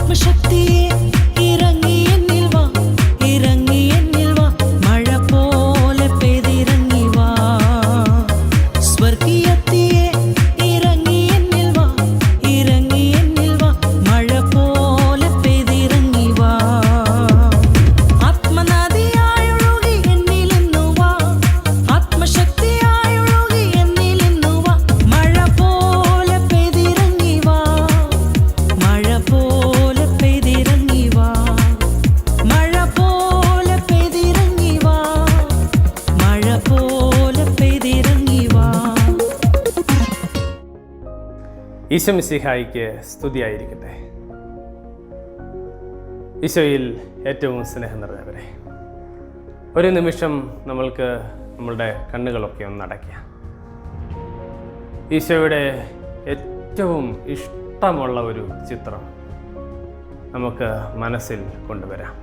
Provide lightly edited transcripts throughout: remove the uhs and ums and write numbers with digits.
ആത്മശക്തിയെ ഇറങ്ങി എന്നിൽ വാ, ഇറങ്ങി എന്നിൽ വാ, മഴ പോലെ പെയ്തിറങ്ങി വാ. സ്വർഗീയത്തിയെ ഇറങ്ങി എന്നിൽ വാ, ഇറങ്ങി എന്നിൽ വാ, മഴ പോലെ പെയ്തിറങ്ങി വാ. ആത്മനദിയായൊഴുകി എന്നിൽ ഇന്നു വാ, ആത്മശക്തിയായൊഴുകി എന്നിൽ ഇന്നു വാ, മഴ പോലെ പെയ്തിറങ്ങി വാ, മഴ പോലെ പെയ്തിറങ്ങി വാ, മഴ പോലെ പെയ്തിറങ്ങി വാ, മഴ പോലെ പെയ്തിറങ്ങി വാ. ഈശോ മിശിഹായിക്ക് സ്തുതിയായിരിക്കട്ടെ. ഈശോയിൽ ഏറ്റവും സ്നേഹം നിറഞ്ഞവരെ, ഒരു നിമിഷം നമ്മൾക്ക് നമ്മളുടെ കണ്ണുകളൊക്കെ ഒന്ന് അടയ്ക്കാം. ഈശോയുടെ ഏറ്റവും ഇഷ്ടമുള്ള ഒരു ചിത്രം നമുക്ക് മനസ്സിൽ കൊണ്ടുവരാം.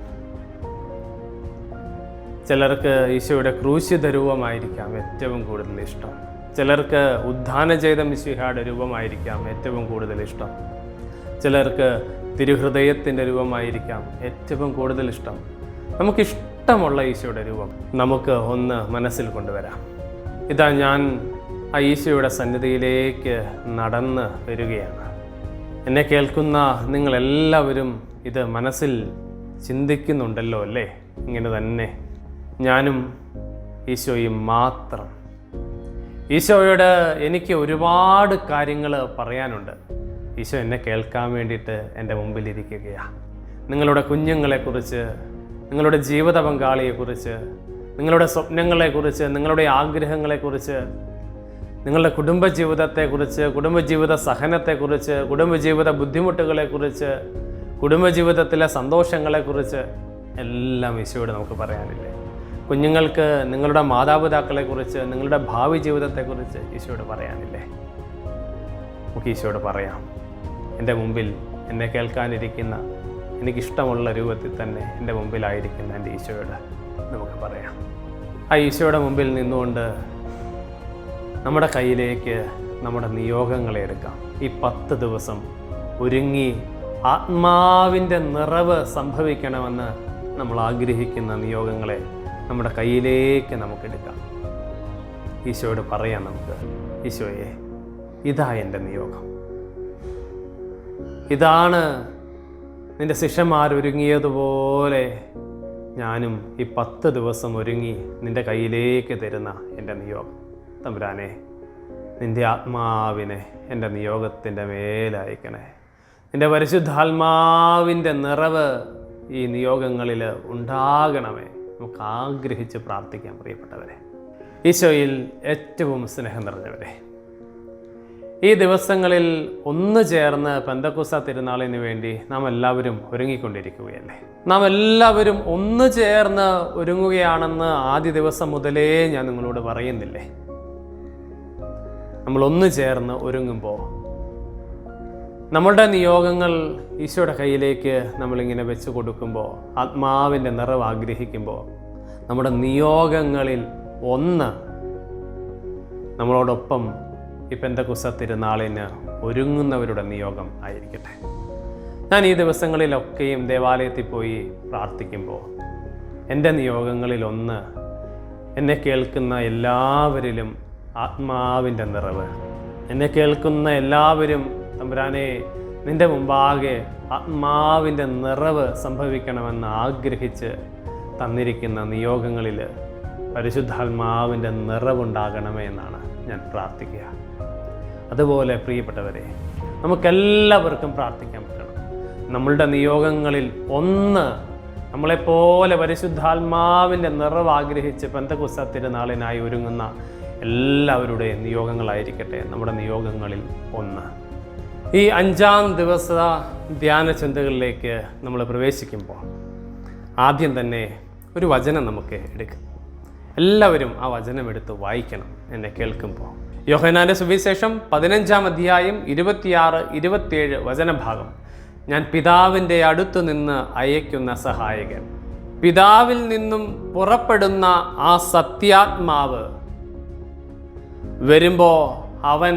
ചിലർക്ക് ഈശോയുടെ ക്രൂശിത രൂപമായിരിക്കാം ഏറ്റവും കൂടുതൽ ഇഷ്ടം. ചിലർക്ക് ഉദ്ധാനം ചെയ്ത മിശിഹായുടെ രൂപമായിരിക്കാം ഏറ്റവും കൂടുതൽ ഇഷ്ടം. ചിലർക്ക് തിരുഹൃദയത്തിൻ്റെ രൂപമായിരിക്കാം ഏറ്റവും കൂടുതൽ ഇഷ്ടം. നമുക്കിഷ്ടമുള്ള ഈശോയുടെ രൂപം നമുക്ക് ഒന്ന് മനസ്സിൽ കൊണ്ടുവരാം. ഇതാ ഞാൻ ആ ഈശോയുടെ സന്നിധിയിലേക്ക് നടന്ന് വരികയാണ്. എന്നെ കേൾക്കുന്ന നിങ്ങളെല്ലാവരും ഇത് മനസ്സിൽ ചിന്തിക്കുന്നുണ്ടല്ലോ അല്ലേ? ഇങ്ങനെ തന്നെ ഞാനും ഈശോയും മാത്രം. ഈശോയോട് എനിക്ക് ഒരുപാട് കാര്യങ്ങൾ പറയാനുണ്ട്. ഈശോ എന്നെ കേൾക്കാൻ വേണ്ടിയിട്ട് എൻ്റെ മുമ്പിലിരിക്കുകയാണ്. നിങ്ങളുടെ കുഞ്ഞുങ്ങളെക്കുറിച്ച്, നിങ്ങളുടെ ജീവിത പങ്കാളിയെക്കുറിച്ച്, നിങ്ങളുടെ സ്വപ്നങ്ങളെക്കുറിച്ച്, നിങ്ങളുടെ ആഗ്രഹങ്ങളെക്കുറിച്ച്, നിങ്ങളുടെ കുടുംബജീവിതത്തെക്കുറിച്ച്, കുടുംബജീവിത സഹനത്തെക്കുറിച്ച്, കുടുംബജീവിത ബുദ്ധിമുട്ടുകളെക്കുറിച്ച്, കുടുംബജീവിതത്തിലെ സന്തോഷങ്ങളെക്കുറിച്ച് എല്ലാം ഈശോയോട് നമുക്ക് പറയാനില്ലേ? കുഞ്ഞുങ്ങൾക്ക് നിങ്ങളുടെ മാതാപിതാക്കളെക്കുറിച്ച്, നിങ്ങളുടെ ഭാവി ജീവിതത്തെക്കുറിച്ച് ഈശോയോട് പറയാനില്ലേ? നമുക്ക് ഈശോയോട് പറയാം. എൻ്റെ മുമ്പിൽ എന്നെ കേൾക്കാനിരിക്കുന്ന, എനിക്കിഷ്ടമുള്ള രൂപത്തിൽ തന്നെ എൻ്റെ മുമ്പിലായിരിക്കുന്ന എൻ്റെ ഈശോയോട് നമുക്ക് പറയാം. ആ ഈശോയുടെ മുമ്പിൽ നിന്നുകൊണ്ട് നമ്മുടെ കയ്യിലേക്ക് നമ്മുടെ നിയോഗങ്ങളെ എടുക്കാം. ഈ 10 ദിവസം ഒരുങ്ങി ആത്മാവിൻ്റെ നിറവ് സംഭവിക്കണമെന്ന് നമ്മൾ ആഗ്രഹിക്കുന്ന നിയോഗങ്ങളെ നമ്മുടെ കയ്യിലേക്ക് നമുക്കെടുക്കാം. ഈശോയോട് പറയാം നമുക്ക്, ഈശോയെ ഇതാ എൻ്റെ നിയോഗം, ഇതാണ് നിൻ്റെ ശിഷ്യന്മാരൊരുങ്ങിയതുപോലെ ഞാനും ഈ 10 ദിവസം ഒരുങ്ങി നിൻ്റെ കയ്യിലേക്ക് തരുന്ന എൻ്റെ നിയോഗം. തമ്പുരാനെ, നിൻ്റെ ആത്മാവിനെ എൻ്റെ നിയോഗത്തിൻ്റെ മേലയക്കണേ. നിൻ്റെ പരിശുദ്ധാത്മാവിൻ്റെ നിറവ് ഈ നിയോഗങ്ങളിൽ ഉണ്ടാകണമേ. നമുക്ക് ആഗ്രഹിച്ച് പ്രാർത്ഥിക്കാൻ പ്രിയപ്പെട്ടവരെ. ഈശോയിൽ ഏറ്റവും സ്നേഹം നിറഞ്ഞവരെ, ഈ ദിവസങ്ങളിൽ ഒന്ന് ചേർന്ന് പെന്തക്കോസ്ത തിരുനാളിന് വേണ്ടി നാം എല്ലാവരും ഒരുങ്ങിക്കൊണ്ടിരിക്കുകയല്ലേ? നാം എല്ലാവരും ഒന്ന് ചേർന്ന് ഒരുങ്ങുകയാണെന്ന് ആദ്യ ദിവസം മുതലേ ഞാൻ നിങ്ങളോട് പറയുന്നില്ലേ? നമ്മൾ ഒന്ന് ചേർന്ന് ഒരുങ്ങുമ്പോൾ നമ്മളുടെ നിയോഗങ്ങൾ ഈശോയുടെ കയ്യിലേക്ക് നമ്മളിങ്ങനെ വെച്ച് കൊടുക്കുമ്പോൾ, ആത്മാവിൻ്റെ നിറവ് ആഗ്രഹിക്കുമ്പോൾ, നമ്മുടെ നിയോഗങ്ങളിൽ ഒന്ന് നമ്മളോടൊപ്പം ഈ പെന്തക്കോസ്ത തിരുനാളിന് ഒരുങ്ങുന്നവരുടെ നിയോഗം ആയിരിക്കട്ടെ. ഞാൻ ഈ ദിവസങ്ങളിലൊക്കെയും ദേവാലയത്തിൽ പോയി പ്രാർത്ഥിക്കുമ്പോൾ എൻ്റെ നിയോഗങ്ങളിലൊന്ന് എന്നെ കേൾക്കുന്ന എല്ലാവരിലും ആത്മാവിൻ്റെ നിറവ്. എന്നെ കേൾക്കുന്ന എല്ലാവരും തമ്പുരാനെ നിൻ്റെ മുമ്പാകെ ആത്മാവിൻ്റെ നിറവ് സംഭവിക്കണമെന്ന് ആഗ്രഹിച്ച് തന്നിരിക്കുന്ന നിയോഗങ്ങളിൽ പരിശുദ്ധാത്മാവിൻ്റെ നിറവുണ്ടാകണമേ എന്നാണ് ഞാൻ പ്രാർത്ഥിക്കുക. അതുപോലെ പ്രിയപ്പെട്ടവരെ, നമുക്കെല്ലാവർക്കും പ്രാർത്ഥിക്കാൻ പറ്റണം. നമ്മളുടെ നിയോഗങ്ങളിൽ ഒന്ന് നമ്മളെപ്പോലെ പരിശുദ്ധാത്മാവിൻ്റെ നിറവ് ആഗ്രഹിച്ച് പെന്തക്കോസ്ത തിരുനാളിനായി ഒരുങ്ങുന്ന എല്ലാവരുടെയും നിയോഗങ്ങളായിരിക്കട്ടെ നമ്മുടെ നിയോഗങ്ങളിൽ ഒന്ന്. ഈ 5-ാം ദിവസ ധ്യാന ചിന്തകളിലേക്ക് നമ്മൾ പ്രവേശിക്കുമ്പോൾ ആദ്യം തന്നെ ഒരു വചനം നമുക്ക് എടുക്കാം. എല്ലാവരും ആ വചനം എടുത്ത് വായിക്കണം എന്നെ കേൾക്കുമ്പോൾ. യോഹന്നാന്റെ സുവിശേഷം 15-ാം അധ്യായം 26-27 വചനഭാഗം. ഞാൻ പിതാവിൻ്റെ അടുത്തു നിന്ന് അയക്കുന്ന സഹായകൻ, പിതാവിൽ നിന്നും പുറപ്പെടുന്ന ആ സത്യാത്മാവ് വരുമ്പോൾ അവൻ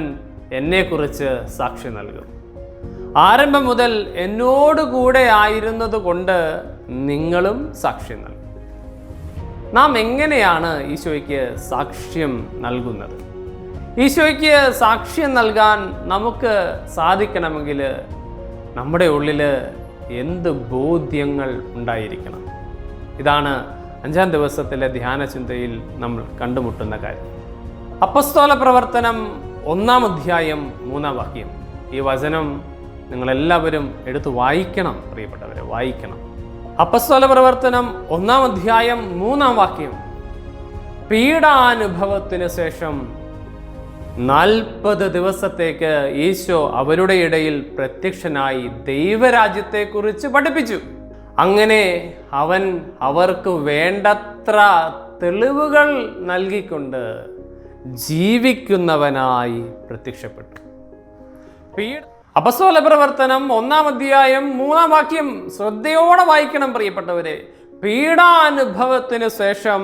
എന്നെക്കുറിച്ച് സാക്ഷി നൽകും. ആരംഭം മുതൽ എന്നോടുകൂടെ ആയിരുന്നത് കൊണ്ട് നിങ്ങളും സാക്ഷ്യം നൽകും. നാം എങ്ങനെയാണ് ഈശോയ്ക്ക് സാക്ഷ്യം നൽകുന്നത്? ഈശോയ്ക്ക് സാക്ഷ്യം നൽകാൻ നമുക്ക് സാധിക്കണമെങ്കിൽ നമ്മുടെ ഉള്ളിൽ എന്ത് ബോധ്യങ്ങൾ ഉണ്ടായിരിക്കണം? ഇതാണ് 5-ാം ദിവസത്തിലെ ധ്യാന ചിന്തയിൽ നമ്മൾ കണ്ടുമുട്ടുന്ന കാര്യം. അപ്പസ്തോല പ്രവർത്തനം 1-ാം അധ്യായം 3-ാം വാക്യം. ഈ വചനം നിങ്ങളെല്ലാവരും എടുത്ത് വായിക്കണം പ്രിയപ്പെട്ടവരെ, വായിക്കണം. അപ്പസ്തോല പ്രവർത്തനം 1-ാം അധ്യായം 3-ാം വാക്യം. പീഡാനുഭവത്തിന് ശേഷം 40 ദിവസത്തേക്ക് ഈശോ അവരുടെ ഇടയിൽ പ്രത്യക്ഷനായി ദൈവരാജ്യത്തെക്കുറിച്ച് പഠിപ്പിച്ചു. അങ്ങനെ അവൻ അവർക്ക് വേണ്ടത്ര തെളിവുകൾ നൽകിക്കൊണ്ട് ജീവിക്കുന്നവനായി പ്രത്യക്ഷപ്പെട്ടു. അപ്പസ്തോല പ്രവർത്തനം 1-ാം അധ്യായം 3-ാം വാക്യം ശ്രദ്ധയോടെ വായിക്കണം പ്രിയപ്പെട്ടവരെ. പീഡാനുഭവത്തിന് ശേഷം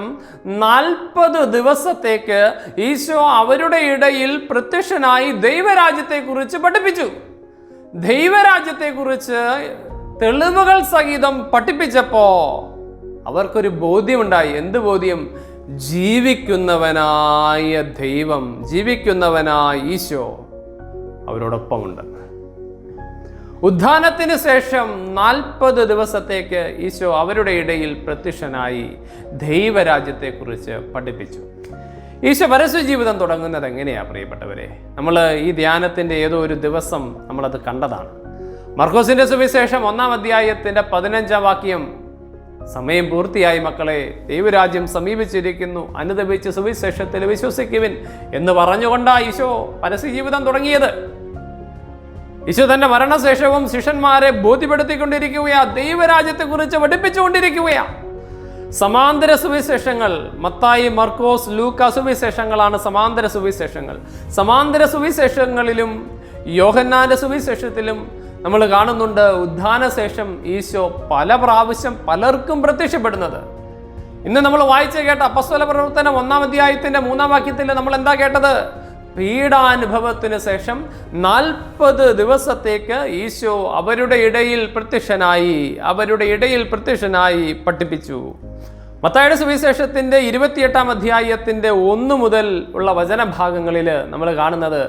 40 ദിവസത്തേക്ക് ഈശോ അവരുടെ ഇടയിൽ പ്രത്യക്ഷനായി ദൈവരാജ്യത്തെക്കുറിച്ച് പഠിപ്പിച്ചു. ദൈവരാജ്യത്തെക്കുറിച്ച് തെളിവുകൾ സഹിതം പഠിപ്പിച്ചപ്പോ അവർക്കൊരു ബോധ്യമുണ്ടായി. എന്ത് ബോധ്യം? ജീവിക്കുന്നവനായ ദൈവം, ജീവിക്കുന്നവനായ ഈശോ അവരോടൊപ്പമുണ്ട്. ഉത്ഥാനത്തിന് ശേഷം 40 ദിവസത്തേക്ക് ഈശോ അവരുടെ ഇടയിൽ പ്രത്യക്ഷനായി ദൈവരാജ്യത്തെക്കുറിച്ച് പഠിപ്പിച്ചു. ഈശോ പരസ്യ ജീവിതം തുടങ്ങുന്നത് എങ്ങനെയാ പ്രിയപ്പെട്ടവരെ? നമ്മൾ ഈ ധ്യാനത്തിൻ്റെ ഏതോ ഒരു ദിവസം നമ്മളത് കണ്ടതാണ്. മർക്കോസിന്റെ സുവിശേഷം 1-ാം അധ്യായത്തിന്റെ 15-ാം വാക്യം. സമയം പൂർത്തിയായി മക്കളെ, ദൈവരാജ്യം സമീപിച്ചിരിക്കുന്നു, അനുദപിച്ച് സുവിശേഷത്തിൽ വിശ്വസിക്കുവിൻ എന്ന് പറഞ്ഞുകൊണ്ടാ ഈശോ പരസ്യ ജീവിതം തുടങ്ങിയത്. ഈശോ തന്റെ മരണശേഷവും ശിഷ്യന്മാരെ ബോധ്യപ്പെടുത്തിക്കൊണ്ടിരിക്കുകയാ, ദൈവരാജ്യത്തെക്കുറിച്ച് പഠിപ്പിച്ചുകൊണ്ടിരിക്കുകയാ. സമാന്തര സുവിശേഷങ്ങൾ മത്തായി, മർക്കോസ്, ലൂക്ക സുവിശേഷങ്ങളാണ് സമാന്തര സുവിശേഷങ്ങൾ. സമാന്തര സുവിശേഷങ്ങളിലും യോഹന്നാന്റെ സുവിശേഷത്തിലും നമ്മൾ കാണുന്നുണ്ട് ഉത്ഥാനശേഷം ഈശോ പല പ്രാവശ്യം പലർക്കും പ്രത്യക്ഷപ്പെടുന്നത്. ഇന്ന് നമ്മൾ വായിച്ച് കേട്ട അപ്പസ്തോല പ്രവർത്തനം 1-ാം അധ്യായത്തിന്റെ 3-ാം വാക്യത്തിൽ നമ്മൾ എന്താ കേട്ടത്? പീഡാനുഭവത്തിന് ശേഷം 40 ദിവസത്തേക്ക് ഈശോ അവരുടെ ഇടയിൽ പ്രത്യക്ഷനായി പഠിപ്പിച്ചു. മത്തായിയുടെ സുവിശേഷത്തിന്റെ 28-ാം അധ്യായത്തിന്റെ 1 മുതൽ ഉള്ള വചനഭാഗങ്ങളിൽ നമ്മൾ കാണുന്നത്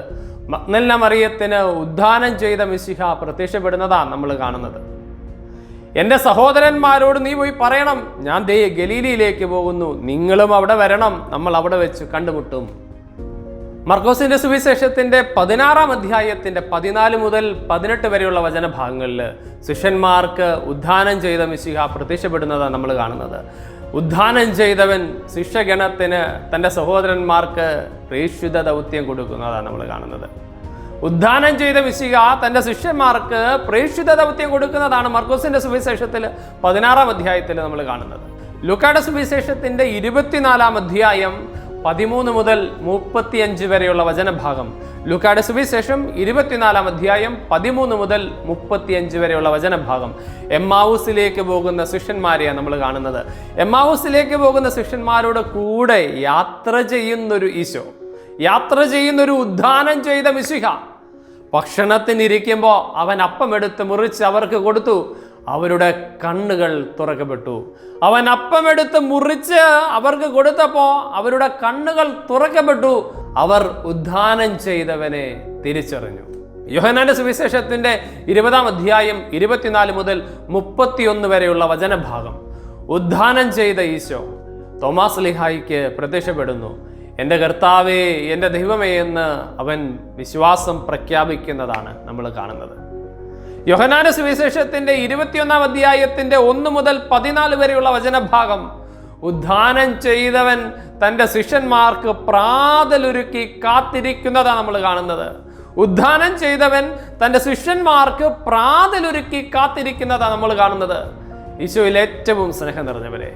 മഗ്ദലന മറിയത്തിന് ഉദ്ധാനം ചെയ്ത മിശിഹ പ്രത്യക്ഷപ്പെടുന്നതാണ് നമ്മൾ കാണുന്നത്. എൻ്റെ സഹോദരന്മാരോട് നീ പോയി പറയണം, ഞാൻ ഗലീലയിലേക്ക് പോകുന്നു, നിങ്ങളും അവിടെ വരണം, നമ്മൾ അവിടെ വെച്ച് കണ്ടുമുട്ടും. മർക്കോസിന്റെ സുവിശേഷത്തിന്റെ 16-ാം അധ്യായത്തിന്റെ 14 മുതൽ 18 വരെയുള്ള വചനഭാഗങ്ങളിൽ ശിഷ്യന്മാർക്ക് ഉദ്ധാനം ചെയ്ത മിശിഹ പ്രത്യക്ഷപ്പെടുന്നതാണ് നമ്മൾ കാണുന്നത്. ഉദ്ധാനം ചെയ്തവൻ ശിഷ്യഗണത്തിന് തൻ്റെ സഹോദരന്മാർക്ക് പ്രേക്ഷിത ദൗത്യം കൊടുക്കുന്നതാണ് നമ്മൾ കാണുന്നത്. ഉദ്ധാനം ചെയ്ത മിശിഹ തൻ്റെ ശിഷ്യന്മാർക്ക് പ്രേക്ഷിത ദൗത്യം കൊടുക്കുന്നതാണ് മർക്കോസിന്റെ സുവിശേഷത്തിൽ 16-ാം അധ്യായത്തിൽ നമ്മൾ കാണുന്നത്. ലൂക്കായുടെ സുവിശേഷത്തിന്റെ 24-ാം അധ്യായം 13 മുതൽ 35 വരെയുള്ള വചനഭാഗം. ലൂക്കായുടെ സുവിശേഷം 24-ാം അധ്യായം 13 മുതൽ 35 വരെയുള്ള വചനഭാഗം. എമ്മാവൂസിലേക്ക് പോകുന്ന ശിഷ്യന്മാരെയാണ് നമ്മൾ കാണുന്നത്. എമ്മാവൂസിലേക്ക് പോകുന്ന ശിഷ്യന്മാരോട് കൂടെ യാത്ര ചെയ്യുന്നൊരു ഈശോ, യാത്ര ചെയ്യുന്നൊരു ഉദ്ധാനം ചെയ്ത മിശിഹ. ഭക്ഷണത്തിനിരിക്കുമ്പോൾ അവൻ അപ്പമെടുത്ത് മുറിച്ച് അവർക്ക് കൊടുത്തു. അവരുടെ കണ്ണുകൾ തുറക്കപ്പെട്ടു. അവൻ അപ്പമെടുത്ത് മുറിച്ച് അവർക്ക് കൊടുത്തപ്പോൾ അവരുടെ കണ്ണുകൾ തുറക്കപ്പെട്ടു. അവർ ഉദ്ധാനം ചെയ്തവനെ തിരിച്ചറിഞ്ഞു. യോഹന്നാന്റെ സുവിശേഷത്തിന്റെ 20-ാം അധ്യായം 24 മുതൽ 31 വരെയുള്ള വചനഭാഗം. ഉദ്ധാനം ചെയ്ത ഈശോ തോമാസ് ലീഹായിക്ക് പ്രത്യക്ഷപ്പെടുന്നു. എൻ്റെ കർത്താവേ, എൻ്റെ ദൈവമേ എന്ന് അവൻ വിശ്വാസം പ്രഖ്യാപിക്കുന്നതാണ് നമ്മൾ കാണുന്നത്. യോഹന്നാന്റെ സുവിശേഷത്തിന്റെ 21-ാം അധ്യായത്തിന്റെ 1 മുതൽ 14 വരെയുള്ള വചനഭാഗം. ഉദ്ധാനം ചെയ്തവൻ തൻ്റെ ശിഷ്യന്മാർക്ക് പ്രാതലൊരുക്കി കാത്തിരിക്കുന്നതാണ് നമ്മൾ കാണുന്നത്. ഉദ്ധാനം ചെയ്തവൻ തൻ്റെ ശിഷ്യന്മാർക്ക് പ്രാതലൊരുക്കി കാത്തിരിക്കുന്നതാണ് നമ്മൾ കാണുന്നത്. ഈശോയിൽ ഏറ്റവും സ്നേഹം നിറഞ്ഞവരെ,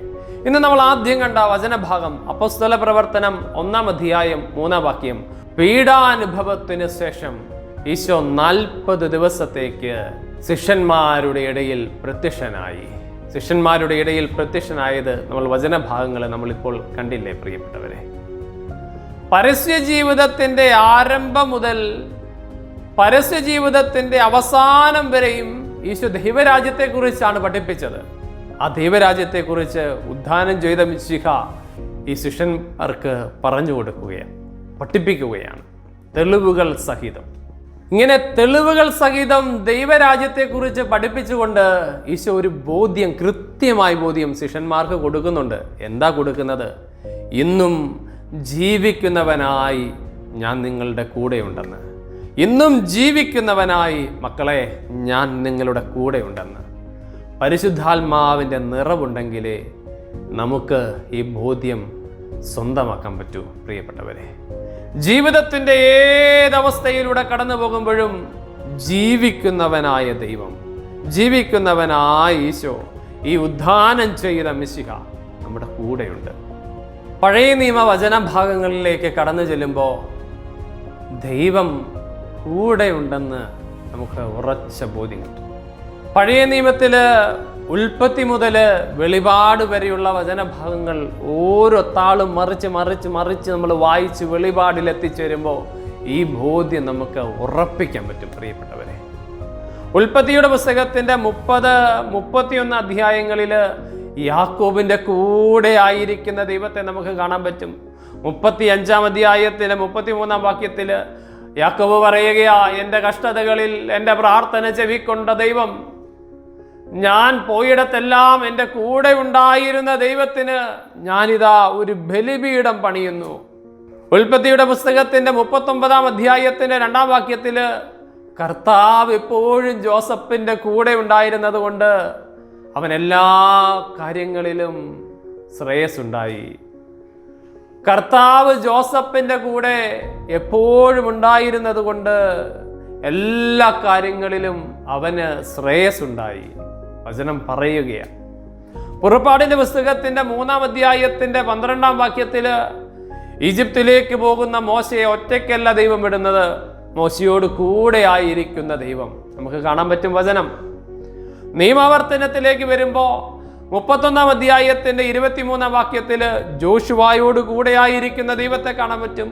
ഇന്ന് നമ്മൾ ആദ്യം കണ്ട വചനഭാഗം അപ്പോസ്തല പ്രവർത്തനം 1-ാം അധ്യായം 3-ാം വാക്യം. പീഡാനുഭവത്തിന് ശേഷം ഈശോ 40 ദിവസത്തേക്ക് ശിഷ്യന്മാരുടെ ഇടയിൽ പ്രത്യക്ഷനായി. ശിഷ്യന്മാരുടെ ഇടയിൽ പ്രത്യക്ഷനായത് നമ്മൾ വചനഭാഗങ്ങളെ നമ്മളിപ്പോൾ കണ്ടില്ലേ പ്രിയപ്പെട്ടവരെ? പരസ്യ ജീവിതത്തിൻ്റെ ആരംഭം മുതൽ പരസ്യ ജീവിതത്തിന്റെ അവസാനം വരെയും ഈശോ ദൈവരാജ്യത്തെക്കുറിച്ചാണ് പഠിപ്പിച്ചത്. ആ ദൈവരാജ്യത്തെക്കുറിച്ച് ഉദ്ധാനം ചെയ്ത മിശിഹ ഈ ശിഷ്യന്മാർക്ക് പറഞ്ഞു കൊടുക്കുകയാണ്, പഠിപ്പിക്കുകയാണ്, തെളിവുകൾ സഹിതം. ഇങ്ങനെ തെളിവുകൾ സഹിതം ദൈവരാജ്യത്തെക്കുറിച്ച് പഠിപ്പിച്ചുകൊണ്ട് ഈശോ ഒരു ബോധ്യം, കൃത്യമായ ബോധ്യം ശിഷ്യന്മാർക്ക് കൊടുക്കുന്നുണ്ട്. എന്താ കൊടുക്കുന്നത്? ഇന്നും ജീവിക്കുന്നവനായി ഞാൻ നിങ്ങളുടെ കൂടെയുണ്ടെന്ന്. ഇന്നും ജീവിക്കുന്നവനായി മക്കളെ ഞാൻ നിങ്ങളുടെ കൂടെയുണ്ടെന്ന്. പരിശുദ്ധാത്മാവിൻ്റെ നിറവുണ്ടെങ്കിലേ നമുക്ക് ഈ ബോധ്യം സ്വന്തമാക്കാൻ പറ്റൂ. പ്രിയപ്പെട്ടവരെ, ജീവിതത്തിൻ്റെ ഏതവസ്ഥയിലൂടെ കടന്നു പോകുമ്പോഴും ജീവിക്കുന്നവനായ ദൈവം, ജീവിക്കുന്നവനായ ഈശോ, ഈ ഉദ്ധാനം ചെയ്ത മിശിഹ നമ്മുടെ കൂടെയുണ്ട്. പഴയ നിയമ വചനഭാഗങ്ങളിലേക്ക് കടന്നു ചെല്ലുമ്പോൾ ദൈവം കൂടെയുണ്ടെന്ന് നമുക്ക് ഉറച്ച ബോധ്യം കിട്ടും. പഴയ നിയമത്തിൽ ഉൽപ്പത്തി മുതൽ വെളിപാട് വരെയുള്ള വചനഭാഗങ്ങൾ ഓരോ താളും മറിച്ച് മറിച്ച് മറിച്ച് നമ്മൾ വായിച്ച് വെളിപാടിൽ എത്തിച്ചേരുമ്പോൾ ഈ ബോധ്യം നമുക്ക് ഉറപ്പിക്കാൻ പറ്റും. പ്രിയപ്പെട്ടവരെ, ഉൽപ്പത്തിയുടെ പുസ്തകത്തിൻ്റെ 30-31 അധ്യായങ്ങളിൽ യാക്കോബിൻ്റെ കൂടെ ആയിരിക്കുന്ന ദൈവത്തെ നമുക്ക് കാണാൻ പറ്റും. 35-ാം അധ്യായത്തിലെ 33-ാം വാക്യത്തിൽ യാക്കോബ് പറയുകയാ, എൻ്റെ കഷ്ടതകളിൽ എൻ്റെ പ്രാർത്ഥന ചെവിക്കൊണ്ട ദൈവം, ഞാൻ പോയിടത്തെല്ലാം എൻ്റെ കൂടെ ഉണ്ടായിരുന്ന ദൈവത്തിന് ഞാനിതാ ഒരു ബലിപീഠം പണിയുന്നു. ഉൽപ്പത്തിയുടെ പുസ്തകത്തിൻ്റെ 39-ാം അധ്യായത്തിൻ്റെ 2-ാം വാക്യത്തിൽ കർത്താവ് എപ്പോഴും ജോസഫിൻ്റെ കൂടെ ഉണ്ടായിരുന്നത് കൊണ്ട് അവൻ എല്ലാ കാര്യങ്ങളിലും ശ്രേയസ്സുണ്ടായി. കർത്താവ് ജോസഫിൻ്റെ കൂടെ എപ്പോഴും ഉണ്ടായിരുന്നത് കൊണ്ട് എല്ലാ കാര്യങ്ങളിലും അവന് ശ്രേയസ്സുണ്ടായി. വചനം പറയുകയാണ്. പുറപ്പാടിൻ്റെ പുസ്തകത്തിൻ്റെ 3-ാം അധ്യായത്തിൻ്റെ 12-ാം വാക്യത്തിൽ ഈജിപ്തിലേക്ക് പോകുന്ന മോശയെ ഒറ്റയ്ക്കല്ല ദൈവം വിടുന്നത്, മോശയോട് കൂടെ ആയിരിക്കുന്ന ദൈവം നമുക്ക് കാണാൻ പറ്റും. വചനം നിയമാവർത്തനത്തിലേക്ക് വരുമ്പോൾ 31-ാം അധ്യായത്തിൻ്റെ 23-ാം വാക്യത്തിൽ ജോഷുവായോട് കൂടെ ആയിരിക്കുന്ന ദൈവത്തെ കാണാൻ പറ്റും.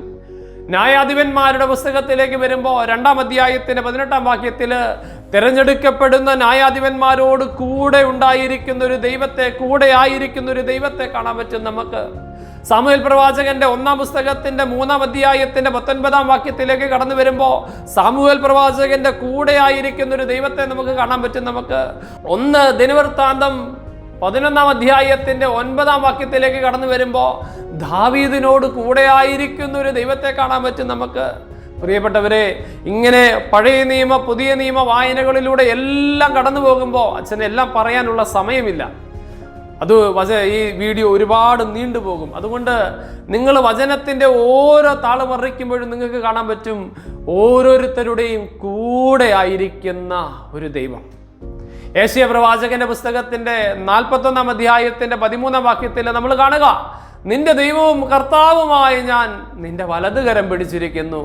ന്യായാധിപന്മാരുടെ പുസ്തകത്തിലേക്ക് വരുമ്പോൾ 2-ാം അധ്യായത്തിൻ്റെ 18-ാം വാക്യത്തിൽ തിരഞ്ഞെടുക്കപ്പെടുന്ന ന്യായാധിപന്മാരോട് കൂടെ ഉണ്ടായിരിക്കുന്ന ഒരു ദൈവത്തെ, കൂടെ ആയിരിക്കുന്ന ഒരു ദൈവത്തെ കാണാൻ പറ്റും നമുക്ക്. സാമുവേൽ പ്രവാചകന്റെ 1-ാം പുസ്തകത്തിന്റെ 3-ാം അധ്യായത്തിന്റെ 19-ാം വാക്യത്തിലേക്ക് കടന്നു വരുമ്പോൾ സാമുവേൽ പ്രവാചകന്റെ കൂടെ ആയിരിക്കുന്ന ഒരു ദൈവത്തെ നമുക്ക് കാണാൻ പറ്റും. നമുക്ക് 1 ദിനവൃത്താന്തം 11-ാം അധ്യായത്തിന്റെ 9-ാം വാക്യത്തിലേക്ക് കടന്നു വരുമ്പോൾ ദാവീദിനോട് കൂടെ ആയിരിക്കുന്ന ഒരു ദൈവത്തെ കാണാൻ പറ്റും നമുക്ക്. പ്രിയപ്പെട്ടവരെ, ഇങ്ങനെ പഴയ നിയമ പുതിയ നിയമ വായനകളിലൂടെ എല്ലാം കടന്നു പോകുമ്പോൾ അച്ഛന് എല്ലാം പറയാനുള്ള സമയമില്ല. ഈ വീഡിയോ ഒരുപാട് നീണ്ടുപോകും. അതുകൊണ്ട് നിങ്ങൾ വചനത്തിൻ്റെ ഓരോ താള് മറിക്കുമ്പോഴും നിങ്ങൾക്ക് കാണാൻ പറ്റും ഓരോരുത്തരുടെയും കൂടെ ആയിരിക്കുന്ന ഒരു ദൈവം. യേശയ്യാ പ്രവാചകന്റെ പുസ്തകത്തിന്റെ 41-ാം അധ്യായത്തിന്റെ 13-ാം വാക്യത്തിൽ നമ്മൾ കാണുക, നിന്റെ ദൈവവും കർത്താവുമായി ഞാൻ നിന്റെ വലതുകരം പിടിച്ചിരിക്കുന്നു,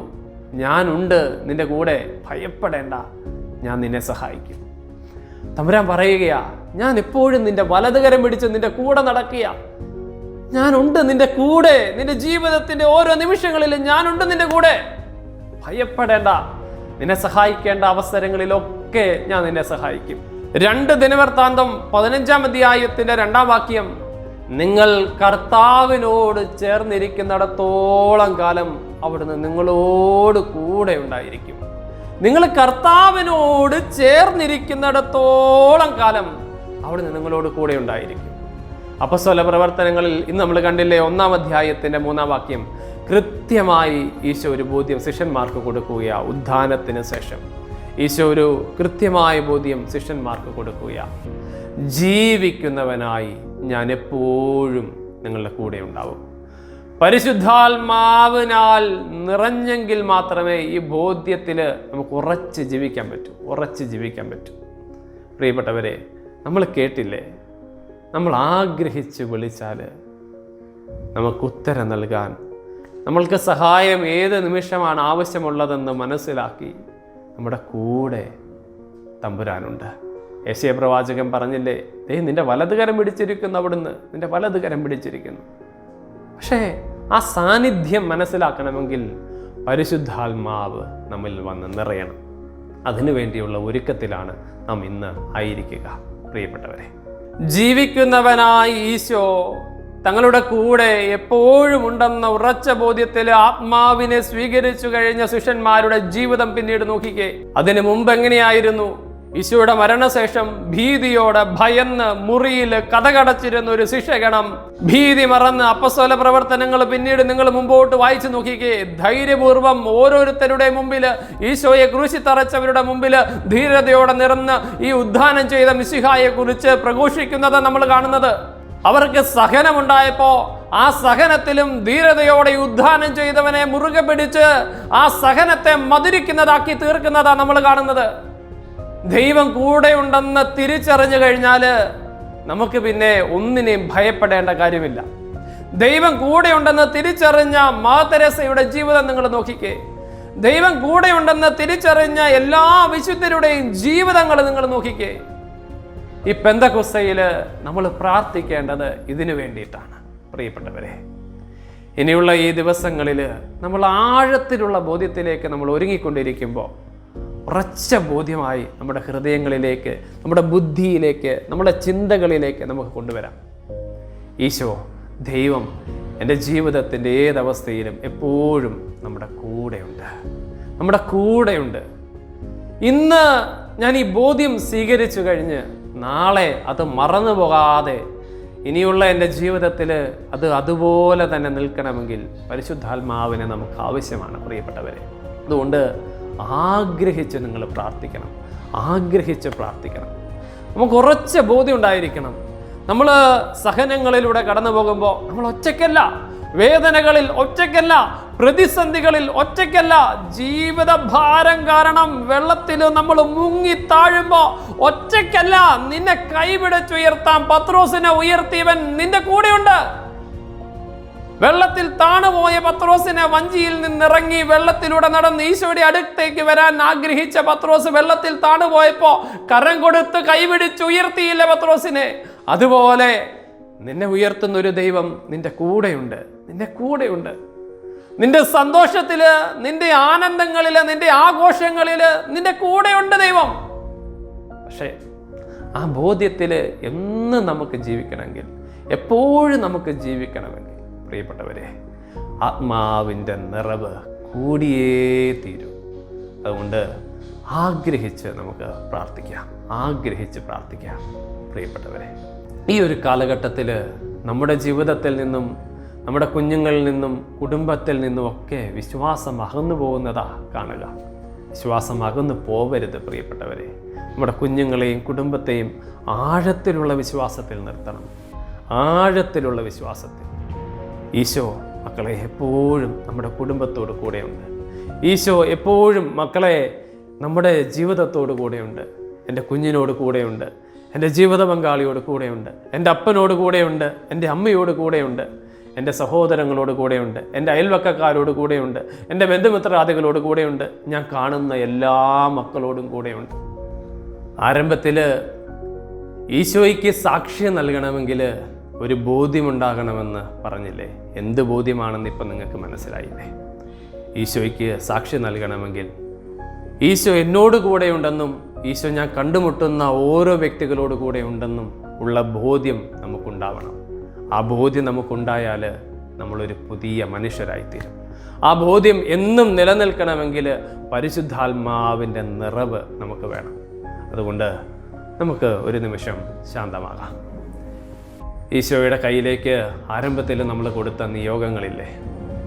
ഞാനുണ്ട് നിന്റെ കൂടെ, ഭയപ്പെടേണ്ട, ഞാൻ നിന്നെ സഹായിക്കും. തമ്പുരാൻ പറയുകയാ, ഞാൻ എപ്പോഴും നിന്റെ വലതുകരം പിടിച്ച് നിന്റെ കൂടെ നടക്കുക, ഞാനുണ്ട് നിന്റെ കൂടെ, നിന്റെ ജീവിതത്തിന്റെ ഓരോ നിമിഷങ്ങളിലും ഞാനുണ്ട് നിന്റെ കൂടെ, ഭയപ്പെടേണ്ട, നിന്നെ സഹായിക്കേണ്ട അവസരങ്ങളിലൊക്കെ ഞാൻ നിന്നെ സഹായിക്കും. 2 ദിനവൃത്താന്തം 15-ാം അധ്യായത്തിന്റെ 2-ാം വാക്യം, നിങ്ങൾ കർത്താവിനോട് ചേർന്നിരിക്കുന്നിടത്തോളം കാലം അവിടുന്ന് നിങ്ങളോട് കൂടെ ഉണ്ടായിരിക്കും. നിങ്ങൾ കർത്താവിനോട് ചേർന്നിരിക്കുന്നിടത്തോളം കാലം അവിടുന്ന് നിങ്ങളോട് കൂടെ ഉണ്ടായിരിക്കും. അപ്പോസ്തല പ്രവർത്തനങ്ങളിൽ ഇന്ന് നമ്മൾ കണ്ടില്ലേ, 1-ാം അധ്യായത്തിന്റെ 3-ാം വാക്യം കൃത്യമായി ഈശോ ഒരു ബോധ്യം ശിഷ്യന്മാർക്ക് കൊടുക്കുകയാണ്. ഉദ്ധാനത്തിന് ശേഷം ഈശോ ഒരു കൃത്യമായ ബോധ്യം ശിഷ്യന്മാർക്ക് കൊടുക്കുകയാണ്. ജീവിക്കുന്നവനായി ഞാൻ എപ്പോഴും നിങ്ങളുടെ കൂടെ ഉണ്ടാവും. പരിശുദ്ധാത്മാവിനാൽ നിറഞ്ഞെങ്കിൽ മാത്രമേ ഈ ബോധ്യത്തിൽ നമുക്ക് ഉറച്ച് ജീവിക്കാൻ പറ്റൂ. പ്രിയപ്പെട്ടവരെ, നമ്മൾ കേട്ടില്ലേ, നമ്മൾ ആഗ്രഹിച്ച് വിളിച്ചാൽ നമുക്ക് ഉത്തരം നൽകാൻ, നമ്മൾക്ക് സഹായം ഏത് നിമിഷമാണ് ആവശ്യമുള്ളതെന്ന് മനസ്സിലാക്കി നമ്മുടെ കൂടെ തമ്പുരാനുണ്ട്. യെശയ്യാ പ്രവാചകൻ പറഞ്ഞില്ലേ, നിന്റെ വലതുകരം പിടിച്ചിരിക്കുന്നു, അവിടുന്ന് നിന്റെ വലതുകരം പിടിച്ചിരിക്കുന്നു. പക്ഷേ ആ സാന്നിധ്യം മനസ്സിലാക്കണമെങ്കിൽ പരിശുദ്ധാത്മാവ് നമ്മിൽ വന്ന് നിറയണം. അതിനു വേണ്ടിയുള്ള ഒരുക്കത്തിലാണ് നാം ഇന്ന് ആയിരിക്കുക പ്രിയപ്പെട്ടവരെ. ജീവിക്കുന്നവനായി ഈശോ തങ്ങളുടെ കൂടെ എപ്പോഴും ഉണ്ടെന്ന ഉറച്ച ബോധ്യത്തിൽ ആത്മാവിനെ സ്വീകരിച്ചു കഴിഞ്ഞ ശിഷ്യന്മാരുടെ ജീവിതം പിന്നീട് നോക്കിക്കേ. അതിനു മുമ്പ് എങ്ങനെയായിരുന്നു? ഈശോയുടെ മരണശേഷം ഭീതിയോടെ ഭയന്ന് മുറിയിൽ കതകടച്ചിരുന്ന ഒരു ശിഷ്യഗണം ഭീതി മറന്ന് അപ്പസ്തോല പ്രവർത്തനങ്ങൾ പിന്നീട് നിങ്ങൾ മുമ്പോട്ട് വായിച്ചു നോക്കിക്കേ. ധൈര്യപൂർവ്വം ഓരോരുത്തരുടെ മുമ്പിൽ, ഈശോയെ ക്രൂശി തറച്ചവരുടെ മുമ്പിൽ ധീരതയോടെ നിറന്ന് ഈ ഉദ്ധാനം ചെയ്ത മിശിഹായെ കുറിച്ച് പ്രഘോഷിക്കുന്നത് നമ്മൾ കാണുന്നത്. അവർക്ക് സഹനമുണ്ടായപ്പോ ആ സഹനത്തിലും ധീരതയോടെ ഉദ്ധാനം ചെയ്തവനെ മുറുകെ പിടിച്ച് ആ സഹനത്തെ മധുരിക്കുന്നതാക്കി തീർക്കുന്നതാണ് നമ്മൾ കാണുന്നത്. ദൈവം കൂടെ ഉണ്ടെന്ന് തിരിച്ചറിഞ്ഞു കഴിഞ്ഞാൽ നമുക്ക് പിന്നെ ഒന്നിനെയും ഭയപ്പെടേണ്ട കാര്യമില്ല. ദൈവം കൂടെ ഉണ്ടെന്ന് തിരിച്ചറിഞ്ഞ മാതാ തെരേസയുടെ ജീവിതം നിങ്ങൾ നോക്കിക്കേ. ദൈവം കൂടെ ഉണ്ടെന്ന് തിരിച്ചറിഞ്ഞ എല്ലാ വിശുദ്ധരുടെയും ജീവിതങ്ങൾ നിങ്ങൾ നോക്കിക്കേ. ഈ പെന്തക്കോസ്തയിൽ നമ്മൾ പ്രാർത്ഥിക്കേണ്ടത് ഇതിനു വേണ്ടിയിട്ടാണ് പ്രിയപ്പെട്ടവരെ. ഇനിയുള്ള ഈ ദിവസങ്ങളിൽ നമ്മൾ ആഴത്തിലുള്ള ബോധ്യത്തിലേക്ക് നമ്മൾ ഒരുങ്ങിക്കൊണ്ടിരിക്കുമ്പോൾ ഉറച്ച ബോധ്യമായി നമ്മുടെ ഹൃദയങ്ങളിലേക്ക്, നമ്മുടെ ബുദ്ധിയിലേക്ക്, നമ്മുടെ ചിന്തകളിലേക്ക് നമുക്ക് കൊണ്ടുവരാം. ഈശോ, ദൈവം എൻ്റെ ജീവിതത്തിൻ്റെ ഏതവസ്ഥയിലും എപ്പോഴും നമ്മുടെ കൂടെയുണ്ട്. ഇന്ന് ഞാൻ ഈ ബോധ്യം സ്വീകരിച്ചു കഴിഞ്ഞ് നാളെ അത് മറന്നു പോകാതെ ഇനിയുള്ള എൻ്റെ ജീവിതത്തിൽ അത് അതുപോലെ തന്നെ നിൽക്കണമെങ്കിൽ പരിശുദ്ധാത്മാവിനെ നമുക്ക് ആവശ്യമാണ് പ്രിയപ്പെട്ടവരെ. അതുകൊണ്ട് ആഗ്രഹിച്ച് നിങ്ങൾ പ്രാർത്ഥിക്കണം. നമുക്ക് ഉറച്ച ബോധ്യം ഉണ്ടായിരിക്കണം. നമ്മൾ സഹനങ്ങളിലൂടെ കടന്നു പോകുമ്പോൾ നമ്മൾ ഒറ്റയ്ക്കല്ല, വേദനകളിൽ ഒറ്റയ്ക്കല്ല, പ്രതിസന്ധികളിൽ ഒറ്റയ്ക്കല്ല. ജീവിത ഭാരം കാരണം വെള്ളത്തിൽ നമ്മൾ മുങ്ങി താഴുമ്പോ ഒറ്റയ്ക്കല്ല. നിന്നെ കൈപിടിച്ചുയർത്താൻ പത്രോസിനെ ഉയർത്തിയവൻ നിന്റെ കൂടെയുണ്ട്. വെള്ളത്തിൽ താണുപോയ പത്രോസിനെ വഞ്ചിയിൽ നിന്നിറങ്ങി വെള്ളത്തിലൂടെ നടന്ന് ഈശോയുടെ അടുത്തേക്ക് വരാൻ ആഗ്രഹിച്ച പത്രോസ് വെള്ളത്തിൽ താണുപോയപ്പോ കരം കൊടുത്ത് കൈപിടിച്ച് ഉയർത്തിയില്ല പത്രോസിനെ. അതുപോലെ നിന്നെ ഉയർത്തുന്ന ഒരു ദൈവം നിന്റെ കൂടെയുണ്ട്. നിന്റെ സന്തോഷത്തില്, നിന്റെ ആനന്ദങ്ങളില്, നിന്റെ ആഘോഷങ്ങളില് നിന്റെ കൂടെയുണ്ട് ദൈവം. പക്ഷേ ആ ബോധ്യത്തില് എന്നും നമുക്ക് ജീവിക്കണമെങ്കിൽ, എപ്പോഴും നമുക്ക് ജീവിക്കണമെങ്കിൽ പ്രിയപ്പെട്ടവരെ, ആത്മാവിൻ്റെ നിറവ് കൂടിയേ തീരൂ. അതുകൊണ്ട് ആഗ്രഹിച്ച് നമുക്ക് പ്രാർത്ഥിക്കാം പ്രിയപ്പെട്ടവരെ. ഈ ഒരു കാലഘട്ടത്തിൽ നമ്മുടെ ജീവിതത്തിൽ നിന്നും, നമ്മുടെ കുഞ്ഞുങ്ങളിൽ നിന്നും, കുടുംബത്തിൽ നിന്നും ഒക്കെ വിശ്വാസം അകന്നു പോകുന്നതാ കാണുക. വിശ്വാസം അകന്നു പോവരുത് പ്രിയപ്പെട്ടവരെ. നമ്മുടെ കുഞ്ഞുങ്ങളെയും കുടുംബത്തെയും ആഴത്തിലുള്ള വിശ്വാസത്തിൽ നിർത്തണം. ആഴത്തിലുള്ള വിശ്വാസത്തിൽ. ഈശോ മക്കളെ എപ്പോഴും നമ്മുടെ കുടുംബത്തോട് കൂടെയുണ്ട്. ഈശോ എപ്പോഴും മക്കളെ നമ്മുടെ ജീവിതത്തോട് കൂടെയുണ്ട്. എൻ്റെ കുഞ്ഞിനോട് കൂടെയുണ്ട്, എൻ്റെ ജീവിത പങ്കാളിയോട് കൂടെയുണ്ട്, എൻ്റെ അപ്പനോട് കൂടെയുണ്ട്, എൻ്റെ അമ്മയോട് കൂടെയുണ്ട്, എൻ്റെ സഹോദരങ്ങളോട് കൂടെയുണ്ട്, എൻ്റെ അയൽവക്കക്കാരോട് കൂടെയുണ്ട്, എൻ്റെ ബന്ധുമിത്രാദികളോട് കൂടെയുണ്ട്, ഞാൻ കാണുന്ന എല്ലാ മക്കളോടും കൂടെയുണ്ട്. ആരംഭത്തിൽ ഈശോയ്ക്ക് സാക്ഷ്യം നൽകണമെങ്കിൽ ഒരു ബോധ്യമുണ്ടാകണമെന്ന് പറഞ്ഞില്ലേ? എന്ത് ബോധ്യമാണെന്ന് ഇപ്പം നിങ്ങൾക്ക് മനസ്സിലായില്ലേ? ഈശോയ്ക്ക് സാക്ഷ്യം നൽകണമെങ്കിൽ ഈശോ എന്നോട് കൂടെയുണ്ടെന്നും ഈശോ ഞാൻ കണ്ടുമുട്ടുന്ന ഓരോ വ്യക്തികളോട് കൂടെ ഉണ്ടെന്നും ഉള്ള ബോധ്യം നമുക്കുണ്ടാവണം. ആ ബോധ്യം നമുക്കുണ്ടായാൽ നമ്മളൊരു പുതിയ മനുഷ്യരായിത്തീരും. ആ ബോധ്യം എന്നും നിലനിൽക്കണമെങ്കിൽ പരിശുദ്ധാത്മാവിൻ്റെ നിറവ് നമുക്ക് വേണം. അതുകൊണ്ട് നമുക്ക് ഒരു നിമിഷം ശാന്തമാകാം. ഈശോയുടെ കയ്യിലേക്ക് ആരംഭത്തിൽ നമ്മൾ കൊടുത്ത നിയോഗങ്ങളില്ലേ,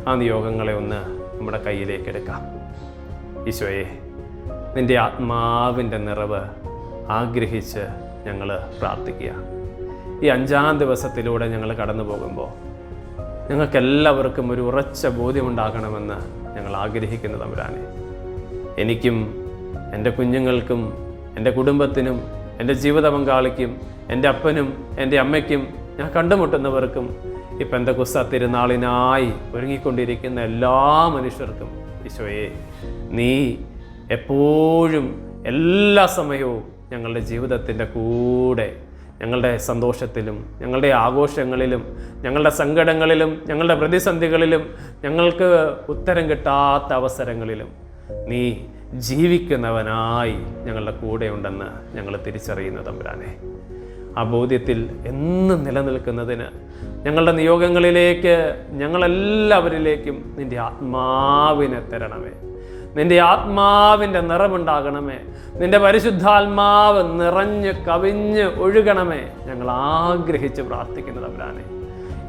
ആ നിയോഗങ്ങളെ ഒന്ന് നമ്മുടെ കയ്യിലേക്ക് എടുക്കാം. ഈശോയെ, നിൻ്റെ ആത്മാവിൻ്റെ നിറവ് ആഗ്രഹിച്ച് ഞങ്ങൾ പ്രാർത്ഥിക്കുക. ഈ 5-ാം ദിവസത്തിലൂടെ ഞങ്ങൾ കടന്നു പോകുമ്പോൾ ഞങ്ങൾക്കെല്ലാവർക്കും ഒരു ഉറച്ച ബോധ്യമുണ്ടാകണമെന്ന് ഞങ്ങൾ ആഗ്രഹിക്കുന്ന തമ്പുരാനെ, എനിക്കും എൻ്റെ കുഞ്ഞുങ്ങൾക്കും എൻ്റെ കുടുംബത്തിനും എൻ്റെ ജീവിത പങ്കാളിക്കും എൻ്റെ അപ്പനും എൻ്റെ അമ്മയ്ക്കും ഞാൻ കണ്ടുമുട്ടുന്നവർക്കും ഈ പെന്തക്കോസ്ത് തിരുനാളിനായി ഒരുങ്ങിക്കൊണ്ടിരിക്കുന്ന എല്ലാ മനുഷ്യർക്കും ഈശോയെ, നീ എപ്പോഴും എല്ലാ സമയവും ഞങ്ങളുടെ ജീവിതത്തിൻ്റെ കൂടെ, ഞങ്ങളുടെ സന്തോഷത്തിലും ഞങ്ങളുടെ ആഘോഷങ്ങളിലും ഞങ്ങളുടെ സങ്കടങ്ങളിലും ഞങ്ങളുടെ പ്രതിസന്ധികളിലും ഞങ്ങൾക്ക് ഉത്തരം കിട്ടാത്ത അവസരങ്ങളിലും നീ ജീവിക്കുന്നവനായി ഞങ്ങളുടെ കൂടെയുണ്ടെന്ന് ഞങ്ങൾ തിരിച്ചറിയുന്നു തമ്പുരാനെ. ആ ബോധ്യത്തിൽ എന്നും നിലനിൽക്കുന്നതിന് ഞങ്ങളുടെ നിയോഗങ്ങളിലേക്ക് ഞങ്ങളെല്ലാവരിലേക്കും നിൻ്റെ ആത്മാവിനെ തരണമേ. നിൻ്റെ ആത്മാവിൻ്റെ നിറമുണ്ടാകണമേ. നിൻ്റെ പരിശുദ്ധാത്മാവ് നിറഞ്ഞ് കവിഞ്ഞ് ഒഴുകണമേ. ഞങ്ങൾ ആഗ്രഹിച്ച് പ്രാർത്ഥിക്കുന്നു തമ്പുരാനെ.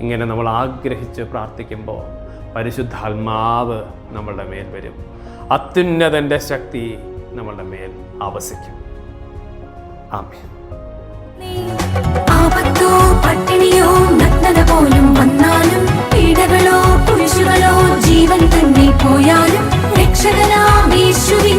ഇങ്ങനെ നമ്മൾ ആഗ്രഹിച്ച് പ്രാർത്ഥിക്കുമ്പോൾ പരിശുദ്ധാത്മാവ് നമ്മളുടെ മേൽ വരും. അത്യുന്നതൻ്റെ ശക്തി നമ്മളുടെ മേൽ ആവസിക്കും. ആമേൻ. ആപത്തോ പട്ടിണിയോ നഗ്നത പോലും വന്നാലും, പീഡകളോ കുരിശുകളോ ജീവൻ തന്നെ പോയാലും, രക്ഷകനാം യേശുവേ